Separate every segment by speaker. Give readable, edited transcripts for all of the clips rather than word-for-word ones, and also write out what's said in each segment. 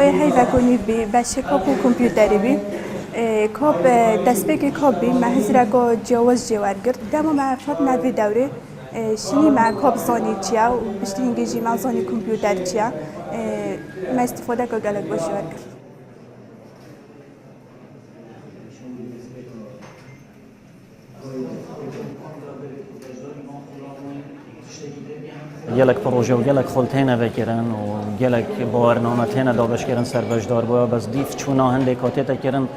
Speaker 1: وای هی کنی بی باشه کاپ و کامپیوتری بی کاپ دستپیک کاپ بی محضر کو جواز جوار گرد دم ما فات نوی دوره شینی مع کاپ زانی چیا و بشتی انگلیسی مع زانی کامپیوتر چیا ما استفاده کو گلک باشه ورگر
Speaker 2: گلک پروژه و گلک خلطینه وکرن و گلک باورنامه دادش کردن سر بجدار بود بس دیف چونا هنده کاتیت کردن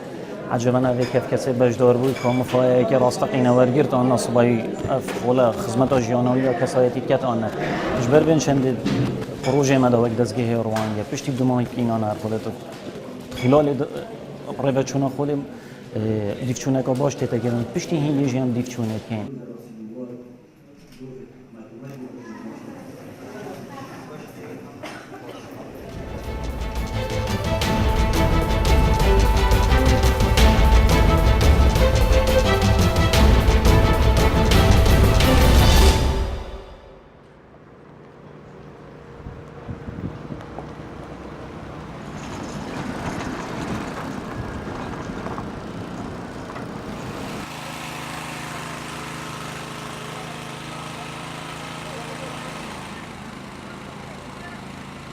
Speaker 2: عجبا اوی کف کسی بجدار بود که مفایه که راستقینه ورگرد آن نصبای ولا خدمت آجیانوی یا کسایتی کت آنه اجبر بین شند پروژه مداوک دزگه روانگه پشتی دومای کینان هر خودت خلال قربت چونا خودم دیف چونه که باش تیتا کردن پشتی هین یجی هم دیف چونه کن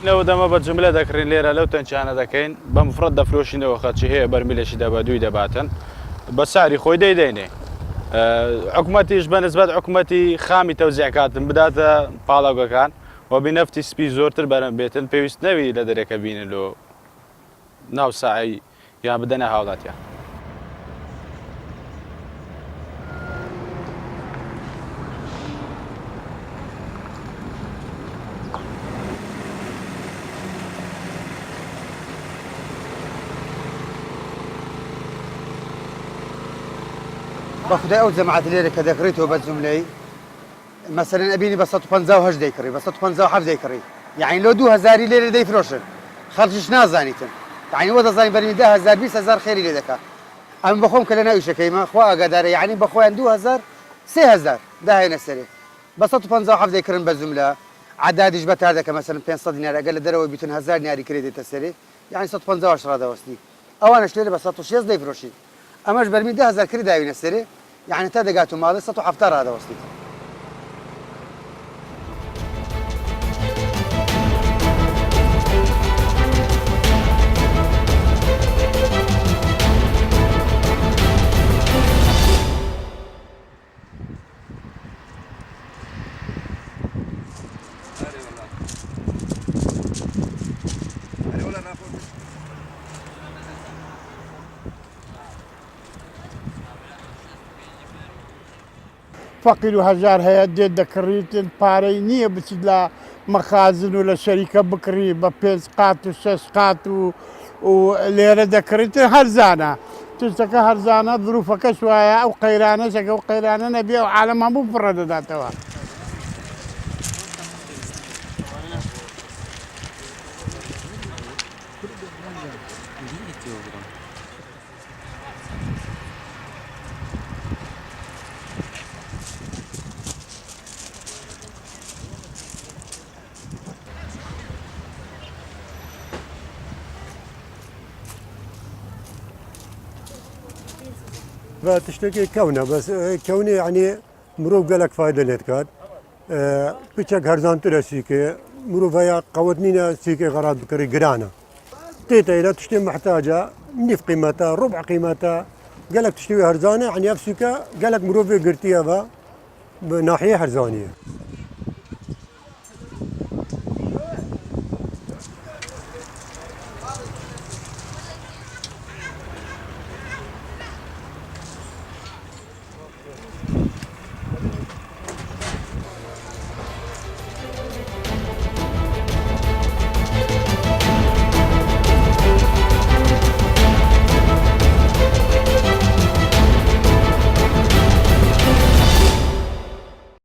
Speaker 3: لو دما بجمله ذكرين ليرة لو تنشانا ذكين بمفرد دفلوش إنه وقت هي برميلش دبادوي دباتن بسعري خوي ديني حكومتي إيش بنسبة حكومتي خامي توزيع كاتم بدأت بالاغا كان وبنفتي سبي زورتر برم بيتن بيوست نبي لدرك بين لو ناو ساعي يا بدنا هاولات يا
Speaker 4: بخدا أو جماعة ليرة كذكريته بزملي مثلا أبيني بسطو 58 ديكري بسطو 57 ديكري يعني لو 2000 ليرة دي فروشن خرجش نازانيتن يعني وضع زاني برمي 10000 20000 خيري لدكا أما بخوم كلنا إيش كيما خوا قدر يعني بخوان 2000 3000 ده هي نسري بسطو 57 ديكري بزملة عداد إيش بتاردك مثلا 500 دينار أقل دروا بيتون 1000 دينار كريدت تسري يعني 150 هذا وصلي أو أنا اشتري بسطو 6 دي فروشي أماش برمي 10000 كريدة هي نسري يعني تدقاتو مالي سطو حفتر هذا وصلي
Speaker 5: فقير وهزار هي ديد دكريت الباري نية بتدلا مخازن ولا شركة بكري ببيز قات وشش قات وليرة دكريت هرزانة تشتكى هرزانة ظروفك شوية أو قيرانة شكا وقيرانة نبي أو عالمها مفردة ذاتها
Speaker 6: تشتكي كونه بس كونه يعني مروف قالك فايدة لتكاد بيشك هرزان ترسيكي مروف هي قوتنينا سيكي غراض بكري قرانا تيتا إذا تشتري محتاجة نصف قيمتها ربع قيمتها قالك تشتري هرزانة يعني نفسك قالك مروف قرتيها بناحية هرزانية